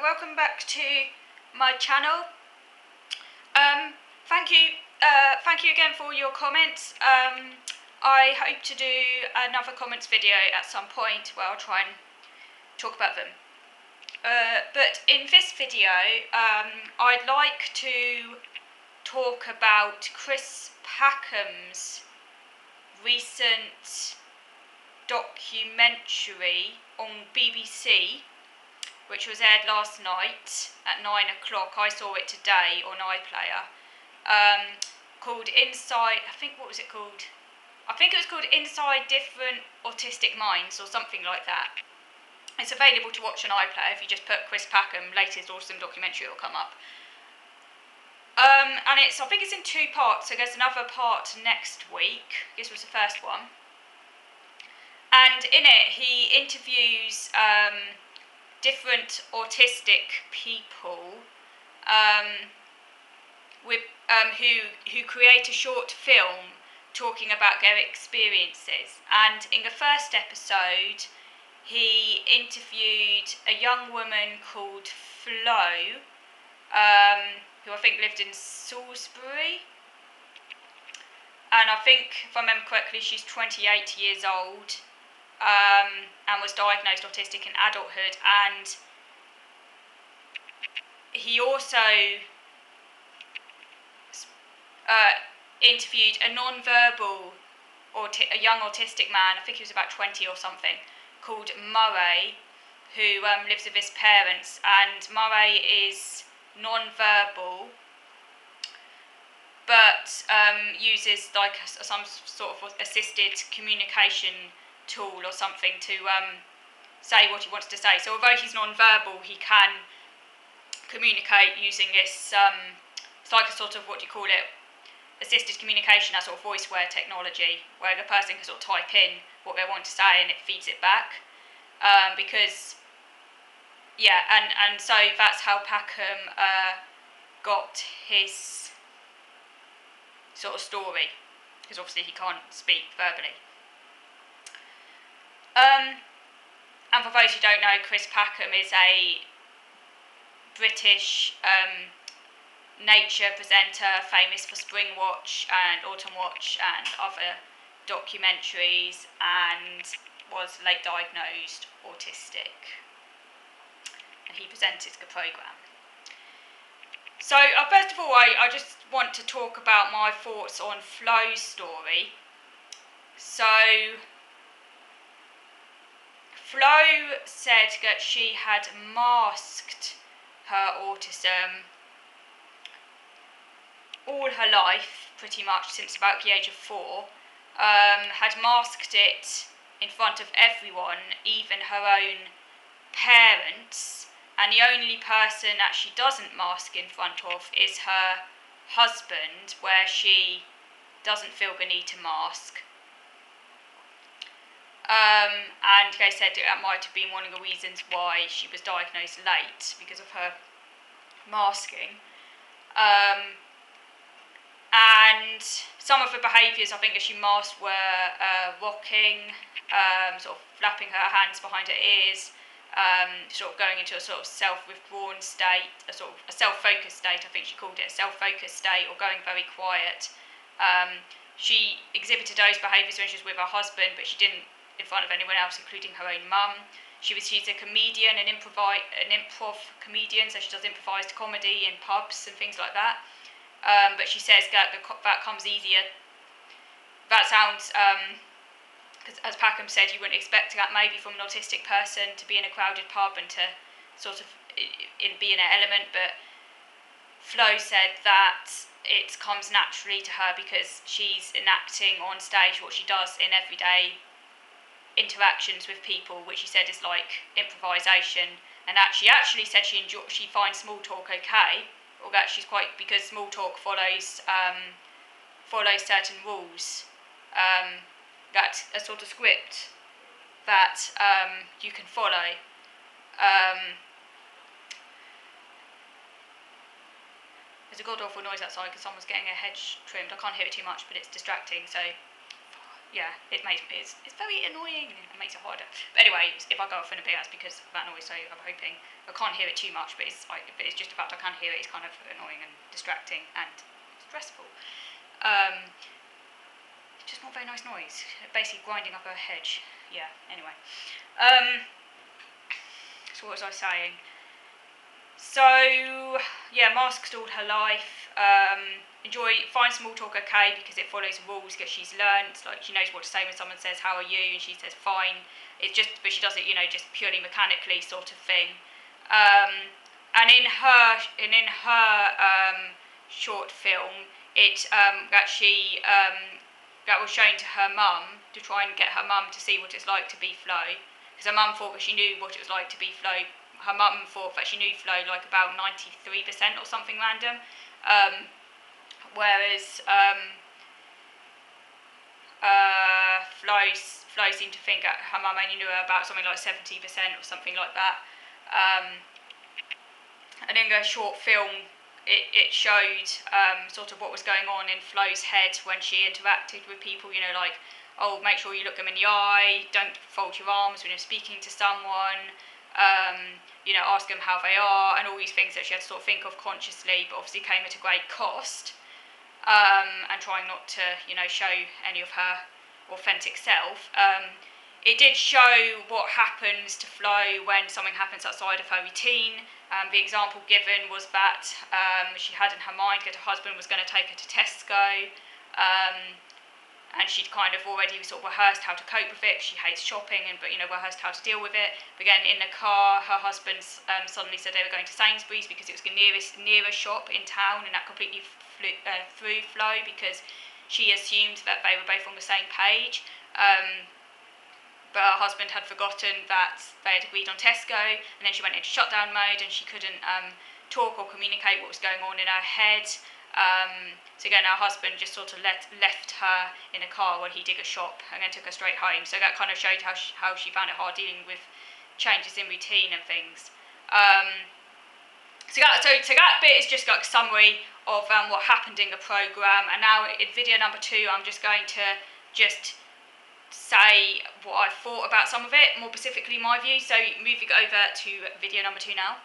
welcome back to my channel. Thank you again for all your comments. I hope to do another comments video at some point where I'll try and talk about them. But in this video, I'd like to talk about Chris Packham's recent documentary on BBC, which was aired last night at 9 o'clock. I saw it today on iPlayer, called Inside, I think it was called Inside Different Autistic Minds or something like that. It's available to watch on iPlayer. If you just put Chris Packham latest awesome documentary, it'll come up. And I think it's in two parts, so there's another part next week. This was the first one. And in it, he interviews different autistic people who create a short film talking about their experiences. And in the first episode, he interviewed a young woman called Flo, who I think lived in Salisbury. And I think, if I remember correctly, she's 28 years old. And was diagnosed autistic in adulthood, and he also interviewed a young autistic man, I think he was about 20 or something, called Murray, who lives with his parents, and Murray is non-verbal, but uses like some sort of assisted communication tool or something to say what he wants to say. So although he's non-verbal, he can communicate using this, it's like a sort of, what do you call it, assisted communication, that sort of voiceware technology, where the person can sort of type in what they want to say and it feeds it back. And so that's how Packham got his sort of story, because obviously he can't speak verbally. And for those who don't know, Chris Packham is a British nature presenter, famous for Spring Watch and Autumn Watch and other documentaries, and was late diagnosed autistic. And he presented the programme. So first of all, I just want to talk about my thoughts on Flo's story. So Flo said that she had masked her autism all her life, pretty much since about the age of 4, had masked it in front of everyone, even her own parents, and the only person that she doesn't mask in front of is her husband, where she doesn't feel the need to mask. And they said that might have been one of the reasons why she was diagnosed late, because of her masking. And some of the behaviours I think that she masked were rocking, sort of flapping her hands behind her ears, sort of going into a sort of self-withdrawn state, a sort of a self-focused state, I think she called it, a self-focused state, or going very quiet. She exhibited those behaviours when she was with her husband, but she didn't in front of anyone else, including her own mum. She's a comedian, an improv comedian, so she does improvised comedy in pubs and things like that. But she says that that comes easier. That sounds, because as Packham said, you wouldn't expect that maybe from an autistic person to be in a crowded pub and to sort of be in an element, but Flo said that it comes naturally to her because she's enacting on stage what she does in everyday interactions with people, which she said is like improvisation, and that she actually said she finds small talk okay, or that she's quite, because small talk follows certain rules, that a sort of script that you can follow. There's a god awful noise outside because someone's getting a hedge trimmed. I can't hear it too much, but it's distracting, so yeah, it's very annoying. It makes it harder. But anyway, if I go off in a bit, that's because of that noise. So I'm hoping I can't hear it too much, but if it's just the fact I can hear it, it's kind of annoying and distracting and stressful. It's just not very nice noise. Basically grinding up a hedge. Yeah. Anyway. So what was I saying? So yeah, masks all her life. Find small talk okay because it follows rules that she's learned. Like she knows what to say when someone says how are you, and she says fine. But she does it, just purely mechanically sort of thing. And in her short film, it that was shown to her mum to try and get her mum to see what it's like to be Flo, because her mum thought that she knew what it was like to be Flo. Her mum thought that she knew Flo like about 93% or something random, whereas Flo seemed to think that her mum only knew her about something like 70% or something like that. And in the short film, it showed sort of what was going on in Flo's head when she interacted with people, like, oh, make sure you look them in the eye, don't fold your arms when you're speaking to someone, ask them how they are, and all these things that she had to sort of think of consciously, but obviously came at a great cost, and trying not to, show any of her authentic self. It did show what happens to Flo when something happens outside of her routine. The example given was that she had in her mind that her husband was going to take her to Tesco, and she'd kind of already sort of rehearsed how to cope with it. She hates shopping, but rehearsed how to deal with it. But again, in the car, her husband suddenly said they were going to Sainsbury's because it was the nearest shop in town, and that completely threw Flo because she assumed that they were both on the same page. But her husband had forgotten that they had agreed on Tesco, and then she went into shutdown mode and she couldn't talk or communicate what was going on in her head. So again, her husband just sort of left her in a car while he did a shop and then took her straight home. So that kind of showed how she found it hard dealing with changes in routine and things. So that bit is just like a summary of what happened in the programme. And now in video number 2, I'm just going to say what I thought about some of it, more specifically my view. So moving over to video number 2 now.